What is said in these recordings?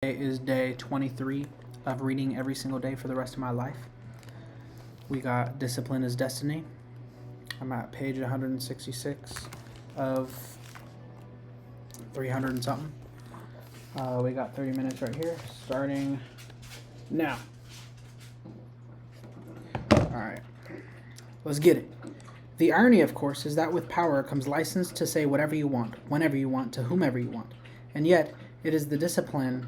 Today is day 23 of reading every single day for the rest of my life. We got Discipline is Destiny. I'm at page 166 of 300 and something. We got 30 minutes right here, starting now. Alright, let's get it. The irony, of course, is that with power comes license to say whatever you want, whenever you want, to whomever you want. And yet is the discipline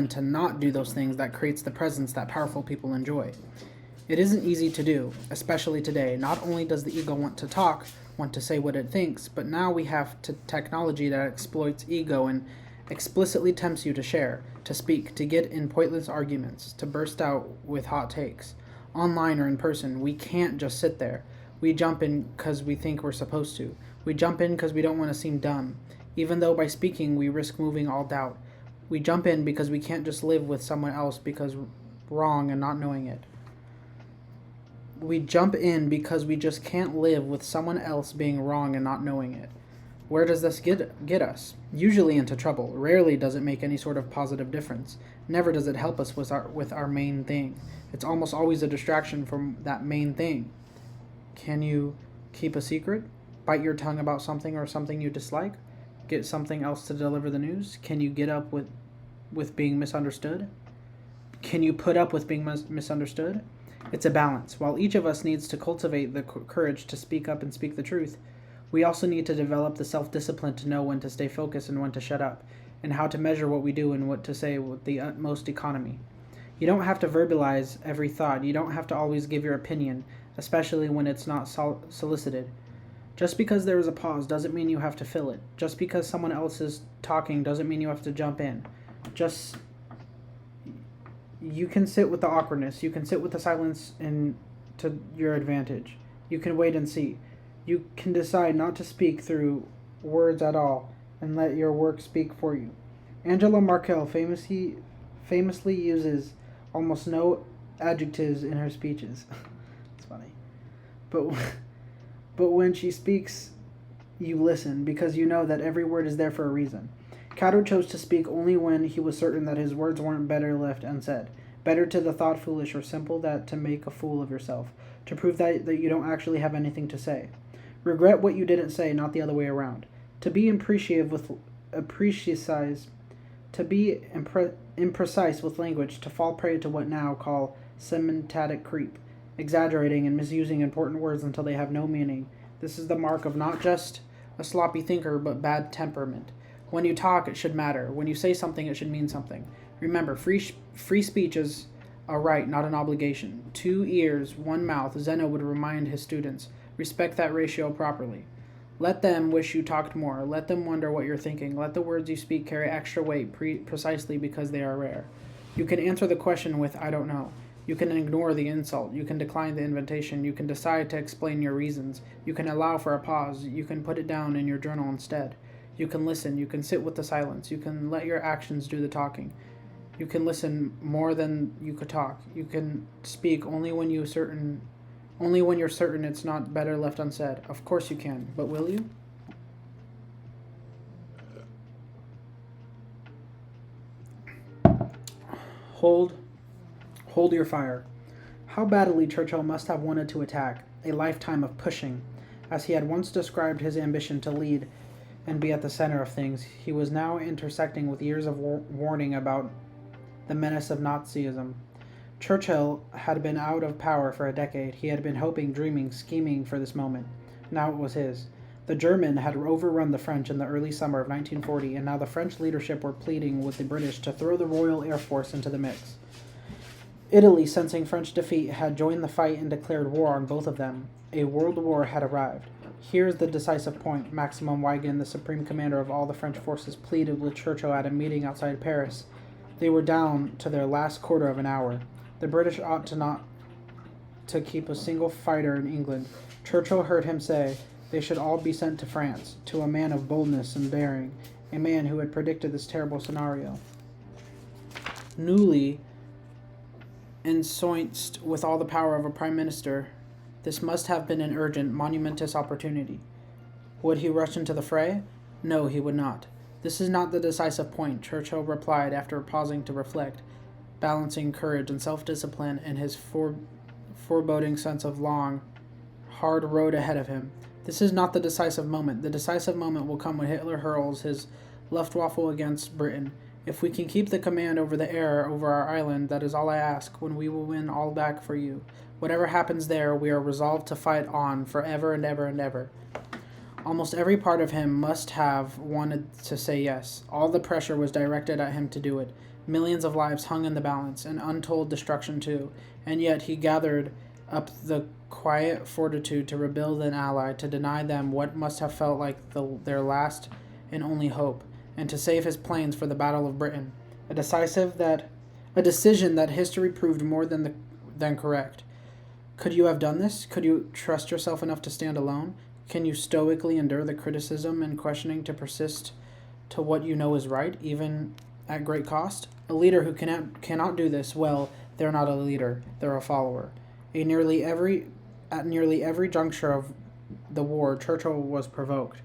to not do those things that creates the presence that powerful people enjoy. It isn't easy to do, especially today. Not only does the ego want to talk, want to say what it thinks, but now we have technology that exploits ego and explicitly tempts you to share, to speak, to get in pointless arguments, to burst out with hot takes. Online or in person, we can't just sit there. We jump in because we think we're supposed to. We jump in because we don't want to seem dumb. Even though by speaking we risk moving all doubt. We jump in because we can't just live with someone else because wrong and not knowing it. We jump in because we just can't live with someone else being wrong and not knowing it. Where does this get us? Usually into trouble. Rarely does it make any sort of positive difference. Never does it help us with our main thing. It's almost always a distraction from that main thing. Can you keep a secret? Bite your tongue about something or something you dislike? Get something else to deliver the news? Can you get up with being misunderstood? Can you put up with being misunderstood? It's a balance. While each of us needs to cultivate the courage to speak up and speak the truth, we also need to develop the self-discipline to know when to stay focused and when to shut up, and how to measure what we do and what to say with the utmost economy. You don't have to verbalize every thought. You don't have to always give your opinion, especially when it's not solicited. Just because there is a pause doesn't mean you have to fill it. Just because someone else is talking doesn't mean you have to jump in. You can sit with the awkwardness. You can sit with the silence to your advantage. You can wait and see. You can decide not to speak through words at all and let your work speak for you. Angela Merkel famously uses almost no adjectives in her speeches. It's funny. But when she speaks, you listen, because you know that every word is there for a reason. Cato chose to speak only when he was certain that his words weren't better left unsaid. Better to the thought foolish or simple that to make a fool of yourself, to prove that you don't actually have anything to say. Regret what you didn't say, not the other way around. To be imprecise with language, to fall prey to what now call semantic creep, exaggerating and misusing important words until they have no meaning. This is the mark of not just a sloppy thinker, but bad temperament. When you talk, it should matter. When you say something, it should mean something. Remember, free speech is a right, not an obligation. 2 ears, 1 mouth, Zeno would remind his students. Respect that ratio properly. Let them wish you talked more. Let them wonder what you're thinking. Let the words you speak carry extra weight precisely because they are rare. You can answer the question with, I don't know. You can ignore the insult. You can decline the invitation. You can decide to explain your reasons. You can allow for a pause. You can put it down in your journal instead. You can listen. You can sit with the silence. You can let your actions do the talking. You can listen more than you could talk. You can speak only when you're certain it's not better left unsaid. Of course you can, but will you? Hold your fire. How badly Churchill must have wanted to attack, a lifetime of pushing. As he had once described his ambition to lead and be at the center of things, he was now intersecting with years of warning about the menace of Nazism. Churchill had been out of power for a decade. He had been hoping, dreaming, scheming for this moment. Now it was his. The German had overrun the French in the early summer of 1940, and now the French leadership were pleading with the British to throw the Royal Air Force into the mix. Italy, sensing French defeat, had joined the fight and declared war on both of them. A world war had arrived. Here's the decisive point. Maximum Weygand, the supreme commander of all the French forces, pleaded with Churchill at a meeting outside Paris. They were down to their last quarter of an hour. The British ought not to keep a single fighter in England. Churchill heard him say they should all be sent to France, to a man of boldness and daring, a man who had predicted this terrible scenario. Newly ensoiced with all the power of a prime minister, this must have been an urgent, monumentous opportunity. Would he rush into the fray? No, he would not. This is not the decisive point, Churchill replied after pausing to reflect, balancing courage and self-discipline in his foreboding sense of long, hard road ahead of him. This is not the decisive moment. The decisive moment will come when Hitler hurls his Luftwaffe against Britain. If we can keep the command over the air over our island, that is all I ask, when we will win all back for you. Whatever happens there, we are resolved to fight on for ever and ever and ever. Almost every part of him must have wanted to say yes. All the pressure was directed at him to do it. Millions of lives hung in the balance, and untold destruction too. And yet he gathered up the quiet fortitude to rebuild an ally, to deny them what must have felt like their last and only hope, and to save his planes for the Battle of Britain. A decision that history proved more than correct. Could you have done this? Could you trust yourself enough to stand alone? Can you stoically endure the criticism and questioning to persist to what you know is right, even at great cost? A leader who cannot do this, well, they're not a leader, they're a follower. At nearly every juncture of the war, Churchill was provoked.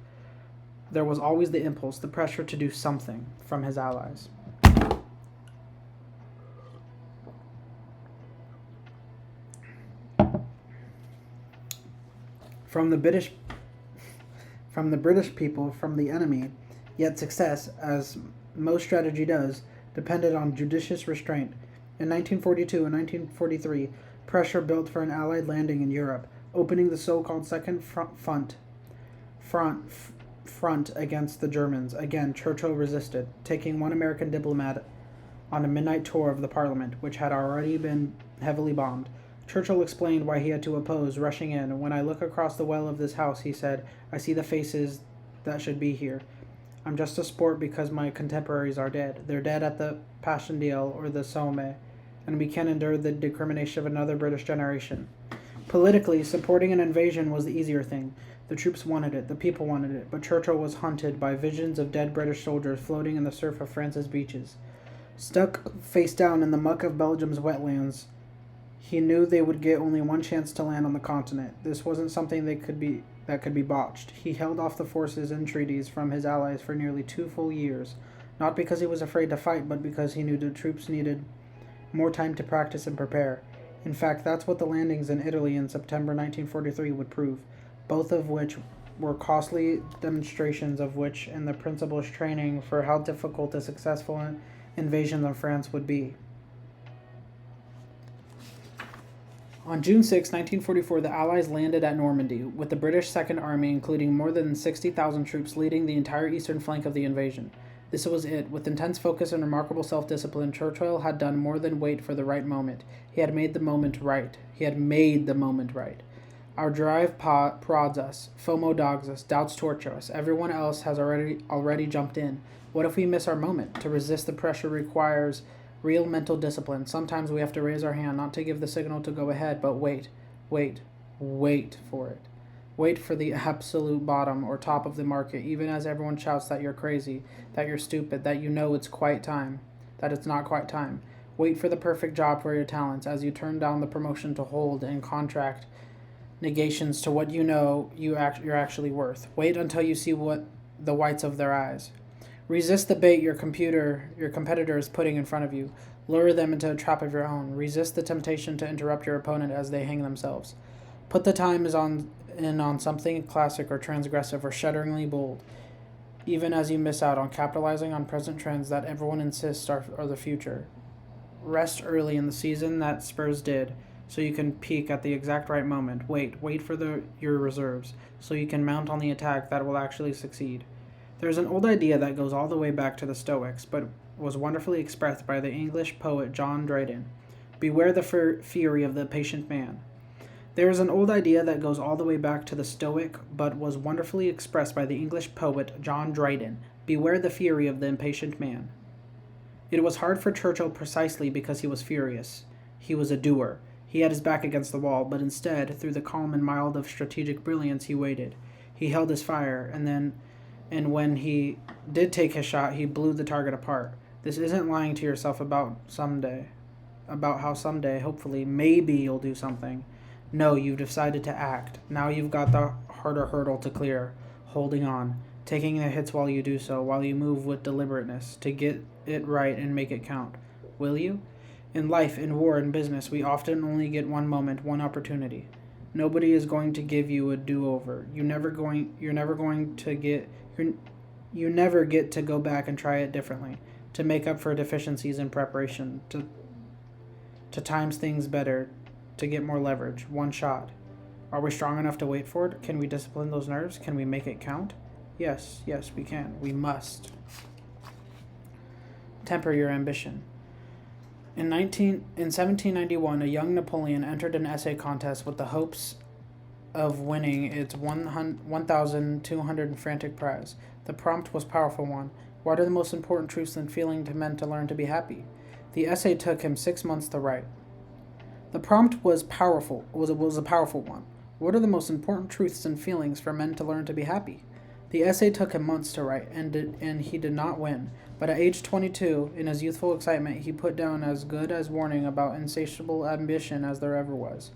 There was always the impulse, the pressure to do something from his allies. From the British people, from the enemy, yet success, as most strategy does, depended on judicious restraint. In 1942 and 1943, pressure built for an Allied landing in Europe, opening the so-called Second Front against the Germans. Again, Churchill resisted, taking one American diplomat on a midnight tour of the Parliament, which had already been heavily bombed. Churchill explained why he had to oppose rushing in. When I look across the well of this house, he said, I see the faces that should be here. I'm just a sport because my contemporaries are dead. They're dead at the Passchendaele or the Somme, and we can't endure the discrimination of another British generation. Politically, supporting an invasion was the easier thing. The troops wanted it, the people wanted it, but Churchill was haunted by visions of dead British soldiers floating in the surf of France's beaches. Stuck face down in the muck of Belgium's wetlands, he knew they would get only one chance to land on the continent. This wasn't something that could be botched. He held off the forces and treaties from his allies for nearly 2 full years, not because he was afraid to fight, but because he knew the troops needed more time to practice and prepare. In fact, that's what the landings in Italy in September 1943 would prove, both of which were costly demonstrations of which and the principal's training for how difficult a successful invasion of France would be. On June 6, 1944, the Allies landed at Normandy, with the British Second Army, including more than 60,000 troops, leading the entire eastern flank of the invasion. This was it. With intense focus and remarkable self-discipline, Churchill had done more than wait for the right moment. He had made the moment right. Our drive prods us. FOMO dogs us. Doubts torture us. Everyone else has already jumped in. What if we miss our moment? To resist the pressure requires real mental discipline. Sometimes we have to raise our hand, not to give the signal to go ahead, but wait for it. Wait for the absolute bottom or top of the market, even as everyone shouts that you're crazy, that you're stupid, that you know it's that it's not quite time. Wait for the perfect job for your talents as you turn down the promotion to hold and contract negations to what you know you're actually worth. Wait until you see what the whites of their eyes. Resist the bait your competitor is putting in front of you. Lure them into a trap of your own. Resist the temptation to interrupt your opponent as they hang themselves. Put the time on something classic or transgressive or shudderingly bold, even as you miss out on capitalizing on present trends that everyone insists are the future. Rest early in the season that Spurs did, so you can peak at the exact right moment. Wait for your reserves, so you can mount on the attack that will actually succeed. There's an old idea that goes all the way back to the Stoics, but was wonderfully expressed by the English poet John Dryden. Beware the fury of the patient man. There is an old idea that goes all the way back to the Stoic, but was wonderfully expressed by the English poet John Dryden. Beware the fury of the impatient man. It was hard for Churchill precisely because he was furious. He was a doer. He had his back against the wall, but instead, through the calm and mild of strategic brilliance, he waited. He held his fire, and when he did take his shot, he blew the target apart. This isn't lying to yourself about how someday, hopefully, maybe you'll do something. No, you've decided to act. Now you've got the harder hurdle to clear. Holding on. taking the hits while you do so, while you move with deliberateness, to get it right and make it count. Will you? In life, in war, in business, we often only get one moment, one opportunity. Nobody is going to give you a do-over. You never get to go back and try it differently, to make up for deficiencies in preparation, to times things better, to get more leverage. One shot. Are we strong enough to wait for it? Can we discipline those nerves? Can we make it count? Yes, we can. We must. Temper your ambition. In 1791, a young Napoleon entered an essay contest with the hopes of winning its 1,200 frantic prize. The prompt was a powerful one. What are the most important truths and feelings to men to learn to be happy? The essay took him 6 months to write. The prompt was a powerful one. What are the most important truths and feelings for men to learn to be happy? The essay took him months to write, and he did not win. But at age 22, in his youthful excitement, he put down as good as warning about insatiable ambition as there ever was.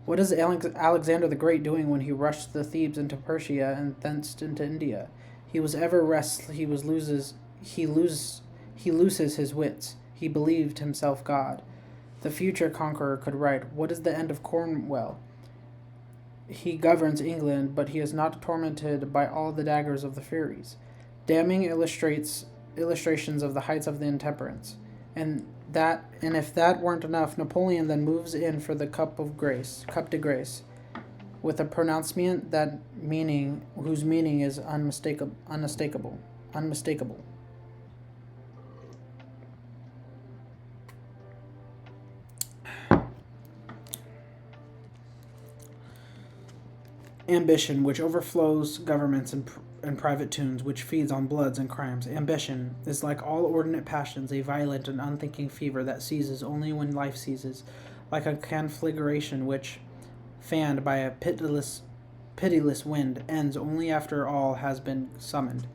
What is Alexander the Great doing when he rushed the Thebes into Persia and thence into India? He was ever restless. He loses his wits. He believed himself God. The future conqueror could write, "What is the end of Cornwall? He governs England, but he is not tormented by all the daggers of the Furies." Damning illustrations of the heights of the intemperance. And if that weren't enough, Napoleon then moves in for the cup de grace, with a pronouncement whose meaning is unmistakable. Ambition, which overflows governments and private tunes, which feeds on bloods and crimes. Ambition is, like all ordinate passions, a violent and unthinking fever that seizes only when life ceases, like a conflagration which, fanned by a pitiless wind, ends only after all has been summoned.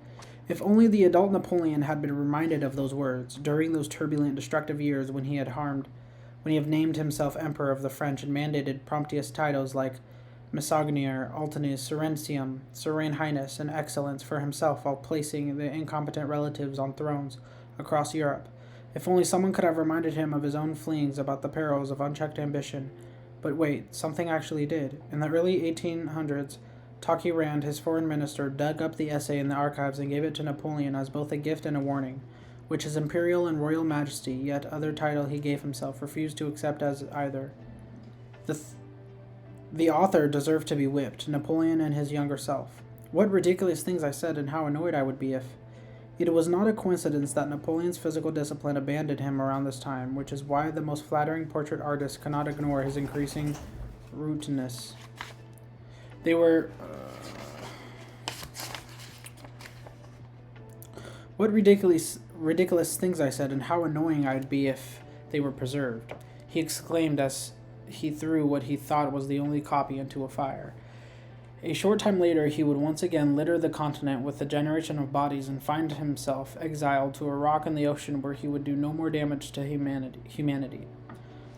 If only the adult Napoleon had been reminded of those words during those turbulent, destructive years when he had named himself Emperor of the French and mandated Promptius titles like Messagnier, Altinus, Serenitium, Serene Highness, and Excellence for himself while placing the incompetent relatives on thrones across Europe. If only someone could have reminded him of his own fleeings about the perils of unchecked ambition. But wait, something actually did. In the early 1800s, Talleyrand, his foreign minister, dug up the essay in the archives and gave it to Napoleon as both a gift and a warning, which his imperial and royal majesty, yet other title he gave himself, refused to accept as either. The author deserved to be whipped, Napoleon and his younger self. What ridiculous things I said, and how annoyed I would be if... It was not a coincidence that Napoleon's physical discipline abandoned him around this time, which is why the most flattering portrait artists cannot ignore his increasing rudeness. They were... What ridiculous things I said, and how annoying I'd be if they were preserved, he exclaimed as he threw what he thought was the only copy into a fire. A short time later, he would once again litter the continent with a generation of bodies and find himself exiled to a rock in the ocean where he would do no more damage to humanity.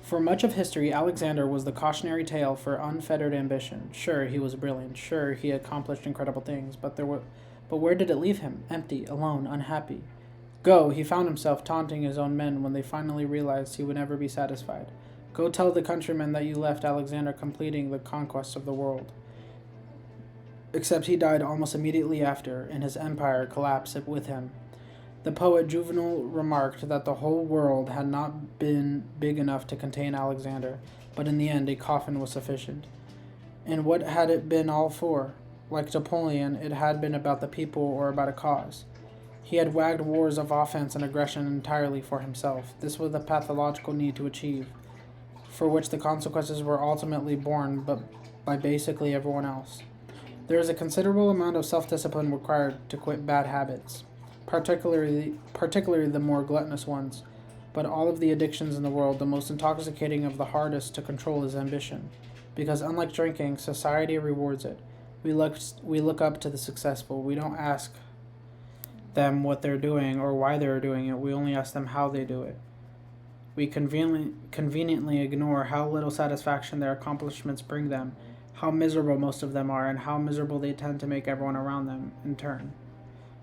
For much of history, Alexander was the cautionary tale for unfettered ambition. Sure, he was brilliant. Sure, he accomplished incredible things, but where did it leave him? Empty, alone, unhappy. Go, he found himself taunting his own men when they finally realized he would never be satisfied. Go tell the countrymen that you left Alexander completing the conquest of the world. Except he died almost immediately after, and his empire collapsed with him. The poet Juvenal remarked that the whole world had not been big enough to contain Alexander, but in the end a coffin was sufficient. And what had it been all for? Like Napoleon, it had been about the people or about a cause. He had waged wars of offense and aggression entirely for himself. This was the pathological need to achieve, for which the consequences were ultimately borne but by basically everyone else. There is a considerable amount of self-discipline required to quit bad habits, particularly the more gluttonous ones, but all of the addictions in the world, the most intoxicating of the hardest to control is ambition, because unlike drinking, society rewards it. We look up to the successful. We don't ask them what they're doing or why they're doing it. We only ask them how they do it. We conveniently ignore how little satisfaction their accomplishments bring them, how miserable most of them are, and how miserable they tend to make everyone around them in turn.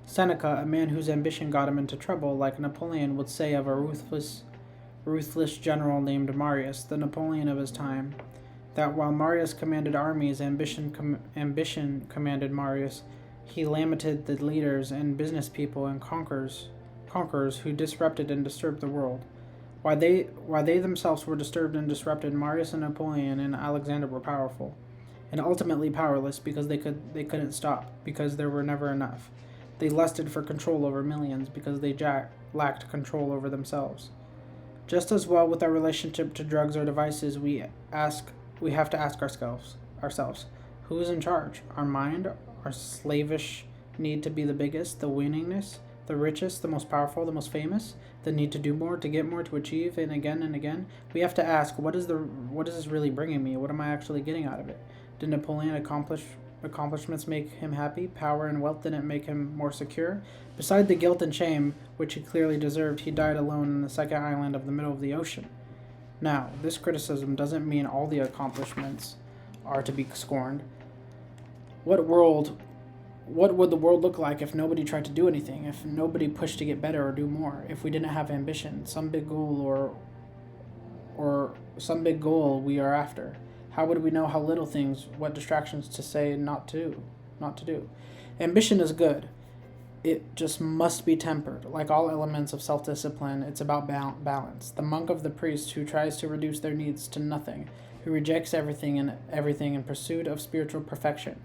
Seneca, a man whose ambition got him into trouble, like Napoleon, would say of a ruthless general named Marius, the Napoleon of his time, that while Marius commanded armies, ambition commanded Marius. He lamented the leaders and business people and conquerors who disrupted and disturbed the world. Why they themselves were disturbed and disrupted, Marius and Napoleon and Alexander were powerful, and ultimately powerless because they couldn't stop, because there were never enough. They lusted for control over millions because they lacked control over themselves. Just as well with our relationship to drugs or devices, we have to ask ourselves, who is in charge? Our mind, our slavish need to be the biggest, the winningness, the richest, the most powerful, the most famous, the need to do more, to get more, to achieve, and again. We have to ask, what is this really bringing me? What am I actually getting out of it? Did Napoleon accomplishments make him happy? Power and wealth didn't make him more secure? Beside the guilt and shame, which he clearly deserved, he died alone in the second island of the middle of the ocean. Now, this criticism doesn't mean all the accomplishments are to be scorned. What would the world look like if nobody tried to do anything, if nobody pushed to get better or do more, if we didn't have ambition, some big goal or some big goal we are after? How would we know how little things, what distractions to say not to do? Ambition is good. It just must be tempered. Like all elements of self-discipline, it's about balance. The monk of the priest who tries to reduce their needs to nothing, who rejects everything in pursuit of spiritual perfection.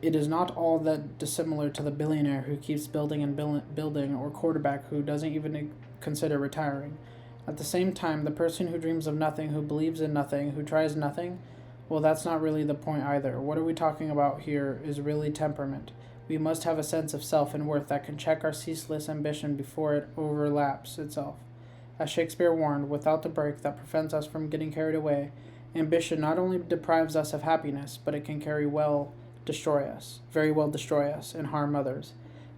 It is not all that dissimilar to the billionaire who keeps building and building, or quarterback who doesn't even consider retiring. At the same time, the person who dreams of nothing, who believes in nothing, who tries nothing, well, that's not really the point either. What are we talking about here is really temperament. We must have a sense of self and worth that can check our ceaseless ambition before it overlaps itself. As Shakespeare warned, without the brake that prevents us from getting carried away, ambition not only deprives us of happiness, but it can very well destroy us, and harm others,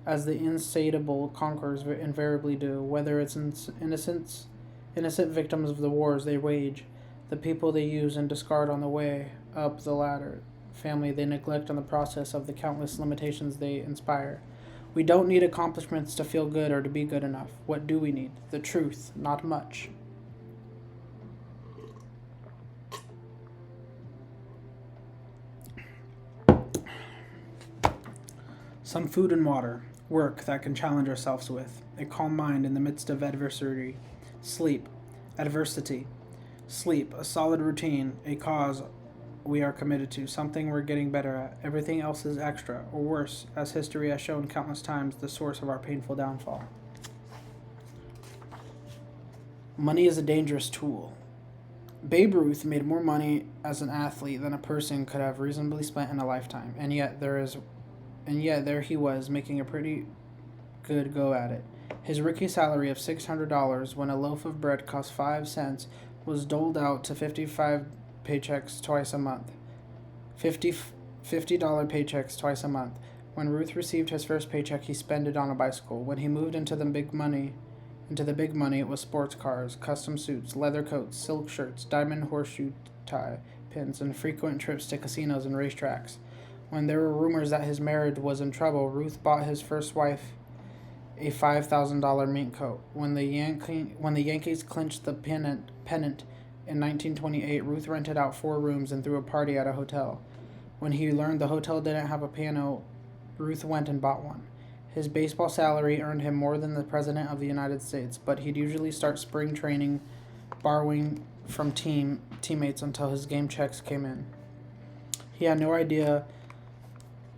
as the insatiable conquerors invariably do, whether it's innocent victims of the wars they wage, the people they use and discard on the way up the ladder, family they neglect in the process of the countless limitations they inspire. We don't need accomplishments to feel good or to be good enough. What do we need? The truth, not much. Some food and water, work that can challenge ourselves with, a calm mind in the midst of adversity, adversity, sleep, a solid routine, a cause we are committed to, something we're getting better at. Everything else is extra, or worse, as history has shown countless times, the source of our painful downfall. Money is a dangerous tool. Babe Ruth made more money as an athlete than a person could have reasonably spent in a lifetime, and yet there he was, making a pretty good go at it. His rookie salary of $600, when a loaf of bread cost 5 cents, was doled out to 55 paychecks twice a month. $50 paychecks twice a month. When Ruth received his first paycheck, he spent it on a bicycle. When he moved into the big money, it was sports cars, custom suits, leather coats, silk shirts, diamond horseshoe tie pins, and frequent trips to casinos and racetracks. When there were rumors that his marriage was in trouble, Ruth bought his first wife a $5,000 mink coat. When the Yankees clinched the pennant in 1928, Ruth rented out 4 rooms and threw a party at a hotel. When he learned the hotel didn't have a piano, Ruth went and bought one. His baseball salary earned him more than the President of the United States, but he'd usually start spring training borrowing from teammates until his game checks came in. He had no idea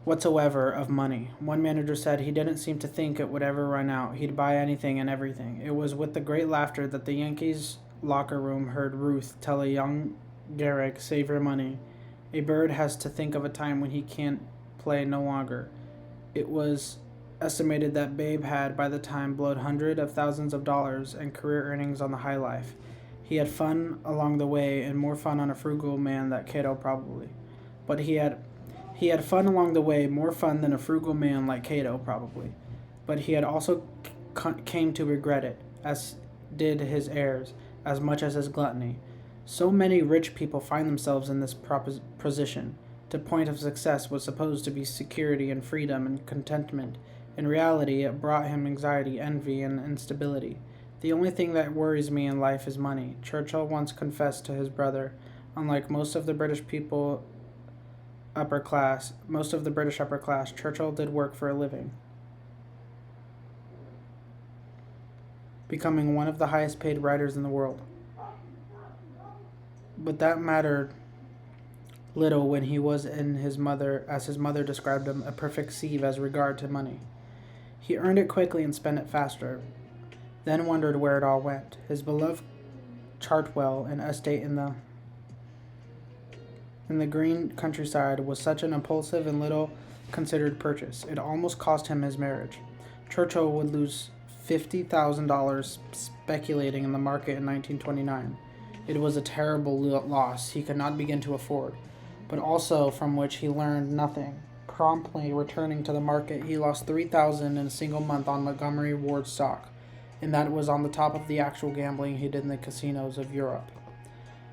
whatsoever of money. One manager said he didn't seem to think it would ever run out. He'd buy anything and everything. It was with the great laughter that the Yankees locker room heard Ruth tell a young Gehrig, "Save your money. A bird has to think of a time when he can't play no longer." It was estimated that Babe had, by the time, blowed hundreds of thousands of dollars and career earnings on the high life. He had fun along the way, and more fun on a frugal man than Cato probably. But he had fun along the way, more fun than a frugal man like Cato probably. But he had also came to regret it, as did his heirs, as much as his gluttony. So many rich people find themselves in this position. The point of success was supposed to be security and freedom and contentment In reality, it brought him anxiety, envy, and instability. The only thing that worries me in life is money, Churchill once confessed to his brother. Unlike most of the British upper class, Churchill did work for a living, becoming one of the highest paid writers in the world. But that mattered little when he was in his mother, as his mother described him, a perfect sieve as regard to money. He earned it quickly and spent it faster, then wondered where it all went. His beloved Chartwell, an estate in the green countryside, was such an impulsive and little considered purchase. It almost cost him his marriage. Churchill would lose $50,000 speculating in the market in 1929. It was a terrible loss he could not begin to afford, but also from which he learned nothing. Promptly returning to the market, he lost $3,000 in a single month on Montgomery Ward stock, and that was on the top of the actual gambling he did in the casinos of Europe.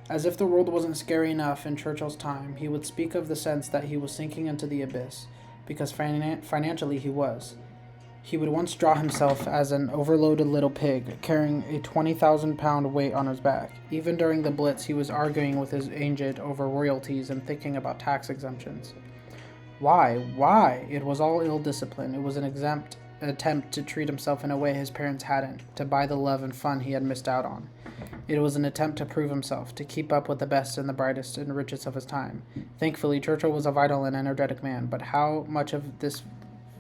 As if the world wasn't scary enough in Churchill's time, he would speak of the sense that he was sinking into the abyss, because financially he was. He would once draw himself as an overloaded little pig, carrying a 20,000-pound weight on his back. Even during the Blitz, he was arguing with his agent over royalties and thinking about tax exemptions. Why? Why? It was all ill discipline. It was an attempt to treat himself in a way his parents hadn't, to buy the love and fun he had missed out on. It was an attempt to prove himself, to keep up with the best and the brightest and richest of his time. Thankfully, Churchill was a vital and energetic man, but how much of this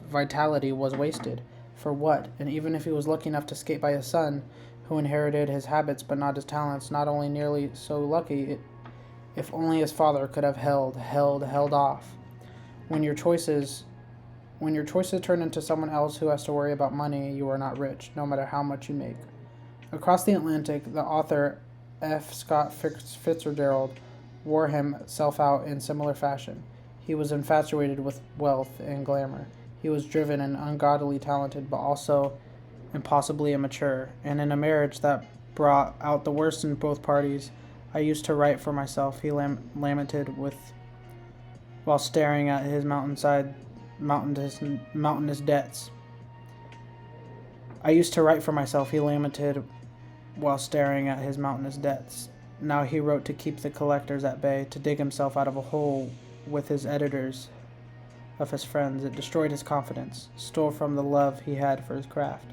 vitality was wasted? For what? And even if he was lucky enough to skate by his son, who inherited his habits but not his talents, not only nearly so lucky, if only his father could have held off. When your choices turn into someone else who has to worry about money, you are not rich, no matter how much you make. Across the Atlantic, the author F. Scott Fitzgerald wore himself out in similar fashion. He was infatuated with wealth and glamour. He was driven and ungodly talented, but also impossibly immature. And in a marriage that brought out the worst in both parties, I used to write for myself, he lamented while staring at his mountainous debts. I used to write for myself, he lamented while staring at his mountainous debts. Now he wrote to keep the collectors at bay, to dig himself out of a hole with his editors of his friends. It destroyed his confidence, stole from the love he had for his craft.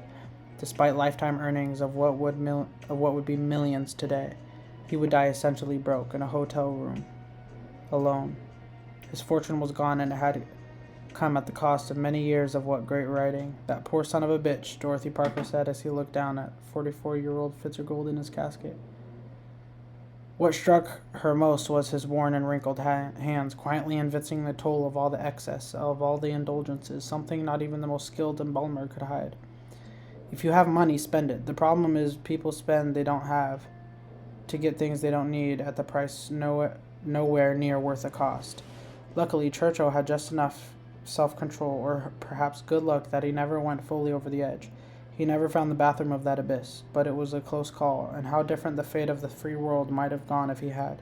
Despite lifetime earnings of what would be millions today, he would die essentially broke in a hotel room, alone. His fortune was gone, and it had come at the cost of many years of what great writing. That poor son of a bitch, Dorothy Parker said as he looked down at 44-year-old Fitzgerald in his casket. What struck her most was his worn and wrinkled hands, quietly evincing the toll of all the excess, of all the indulgences, something not even the most skilled embalmer could hide. If you have money, spend it. The problem is people spend they don't have to get things they don't need at the price nowhere near worth the cost. Luckily, Churchill had just enough self-control, or perhaps good luck, that he never went fully over the edge. He never found the bathroom of that abyss, but it was a close call, and how different the fate of the free world might have gone if he had.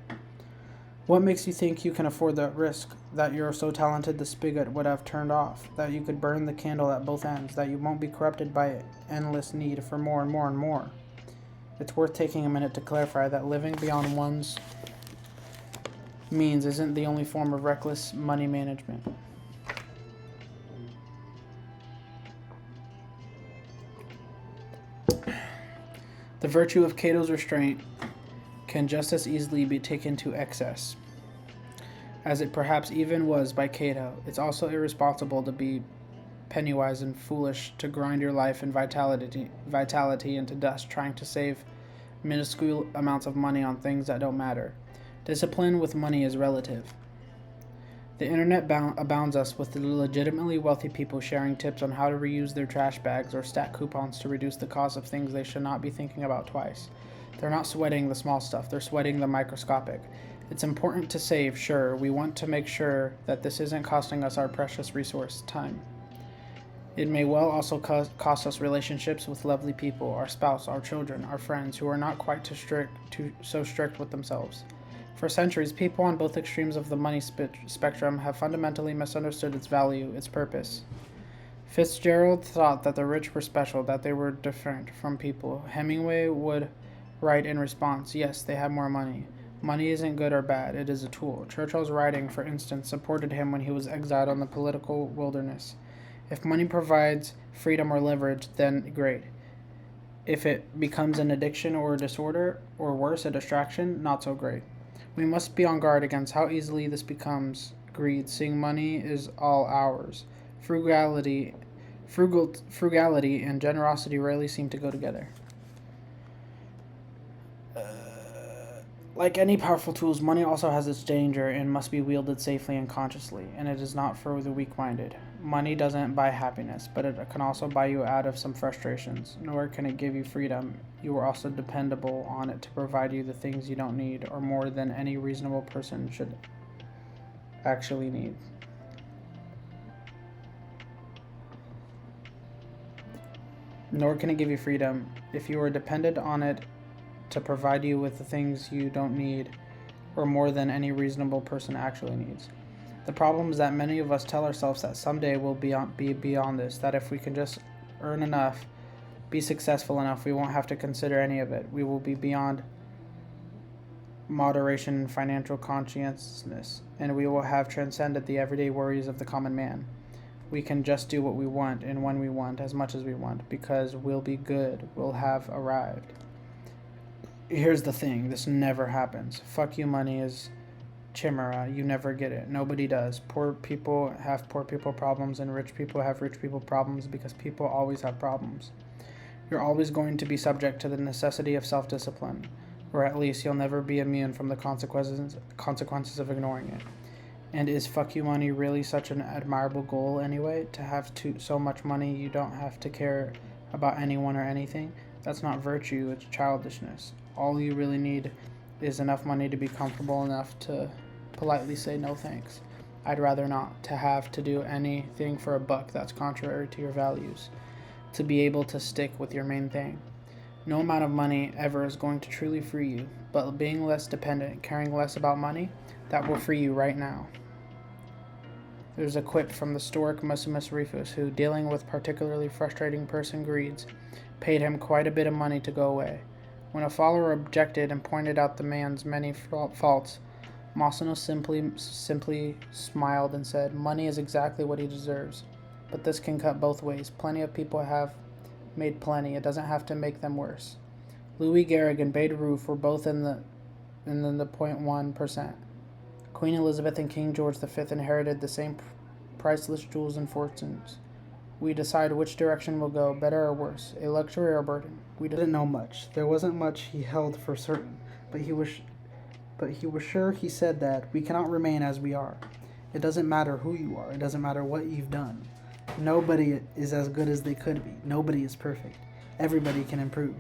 What makes you think you can afford that risk, that you're so talented the spigot would have turned off, that you could burn the candle at both ends, that you won't be corrupted by endless need for more and more and more? It's worth taking a minute to clarify that living beyond one's means isn't the only form of reckless money management. The virtue of Cato's restraint can just as easily be taken to excess, as it perhaps even was by Cato. It's also irresponsible to be pennywise and foolish, to grind your life and vitality into dust, trying to save minuscule amounts of money on things that don't matter. Discipline with money is relative. The internet abounds us with legitimately wealthy people sharing tips on how to reuse their trash bags or stack coupons to reduce the cost of things they should not be thinking about twice. They're not sweating the small stuff, they're sweating the microscopic. It's important to save, sure. We want to make sure that this isn't costing us our precious resource, time. It may well also cost us relationships with lovely people, our spouse, our children, our friends, who are not quite so strict with themselves. For centuries, people on both extremes of the money spectrum have fundamentally misunderstood its value, its purpose. Fitzgerald thought that the rich were special, that they were different from people. Hemingway would write in response, yes, they have more money. Money isn't good or bad, it is a tool. Churchill's writing, for instance, supported him when he was exiled on the political wilderness. If money provides freedom or leverage, then great. If it becomes an addiction or a disorder, or worse, a distraction, not so great. We must be on guard against how easily this becomes greed, seeing money is all ours. Frugality and generosity rarely seem to go together. Like any powerful tools, money also has its danger and must be wielded safely and consciously, and it is not for the weak minded. Money doesn't buy happiness, but it can also buy you out of some frustrations, nor can it give you freedom. You are also dependable on it to provide you the things you don't need, or more than any reasonable person should actually need. Nor can it give you freedom. If you are dependent on it to provide you with the things you don't need, or more than any reasonable person actually needs. The problem is that many of us tell ourselves that someday we'll be beyond this, that if we can just earn enough, be successful enough, we won't have to consider any of it. We will be beyond moderation and financial conscientiousness, and we will have transcended the everyday worries of the common man. We can just do what we want and when we want, as much as we want, because we'll be good, we'll have arrived. Here's the thing, this never happens. Fuck you money is chimera, you never get it. Nobody does. Poor people have poor people problems and rich people have rich people problems because people always have problems. You're always going to be subject to the necessity of self-discipline, or at least you'll never be immune from the consequences of ignoring it. And is fuck you money really such an admirable goal anyway? To have so much money you don't have to care about anyone or anything? That's not virtue, it's childishness. All you really need is enough money to be comfortable enough to politely say no thanks. I'd rather not to have to do anything for a buck that's contrary to your values. To be able to stick with your main thing. No amount of money ever is going to truly free you, but being less dependent, caring less about money, that will free you right now. There's a quip from the Stoic Maximus Rufus, who, dealing with particularly frustrating person greeds, paid him quite a bit of money to go away. When a follower objected and pointed out the man's many faults, Massimo simply smiled and said, "Money is exactly what he deserves, but this can cut both ways. Plenty of people have made plenty. It doesn't have to make them worse." Louis Gehrig and Babe Ruth were both in the 0.1%. Queen Elizabeth and King George V inherited the same priceless jewels and fortunes. We decide which direction we'll go, better or worse, a luxury or a burden. We didn't know much. There wasn't much he held for certain, but he was sure he said that we cannot remain as we are. It doesn't matter who you are. It doesn't matter what you've done. Nobody is as good as they could be. Nobody is perfect. Everybody can improve.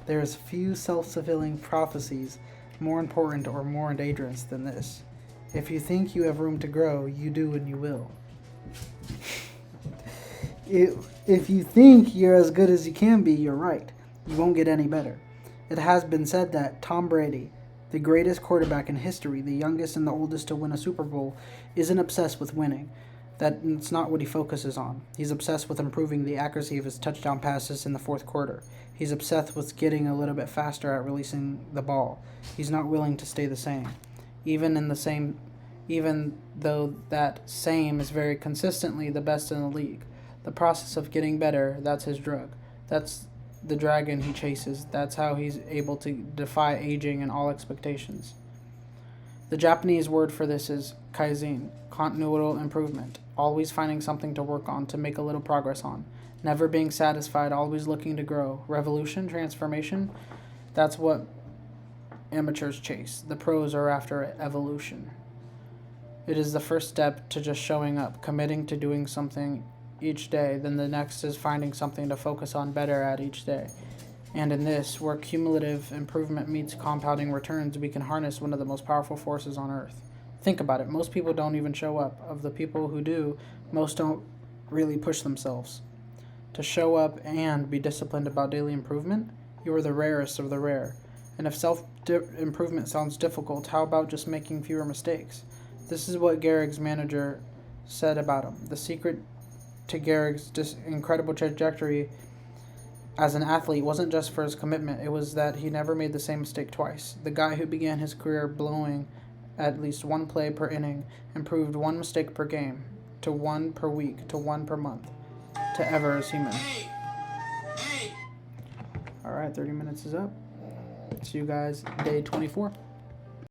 There is few self-fulfilling prophecies more important or more dangerous than this. If you think you have room to grow, you do and you will. If you think you're as good as you can be, you're right. You won't get any better. It has been said that Tom Brady, the greatest quarterback in history, the youngest and the oldest to win a Super Bowl, isn't obsessed with winning. That's not what he focuses on. He's obsessed with improving the accuracy of his touchdown passes in the fourth quarter. He's obsessed with getting a little bit faster at releasing the ball. He's not willing to stay the same. Even though that same is very consistently the best in the league. The process of getting better, that's his drug. That's the dragon he chases. That's how he's able to defy aging and all expectations. The Japanese word for this is kaizen, continual improvement, always finding something to work on, to make a little progress on, never being satisfied, always looking to grow. Revolution, transformation, that's what amateurs chase. The pros are after evolution. It is the first step to just showing up, committing to doing something each day. Then the next is finding something to focus on better at each day. And in this, where cumulative improvement meets compounding returns, we can harness one of the most powerful forces on earth. Think about it. Most people don't even show up. Of the people who do, most don't really push themselves. To show up and be disciplined about daily improvement, you are the rarest of the rare. And if self-improvement sounds difficult, how about just making fewer mistakes? This is what Gehrig's manager said about him. The secret to Gehrig's incredible trajectory as an athlete wasn't just for his commitment, it was that he never made the same mistake twice. The guy who began his career blowing at least one play per inning improved one mistake per game, to one per week, to one per month, to ever as human. Alright, 30 minutes is up. See you guys day 24.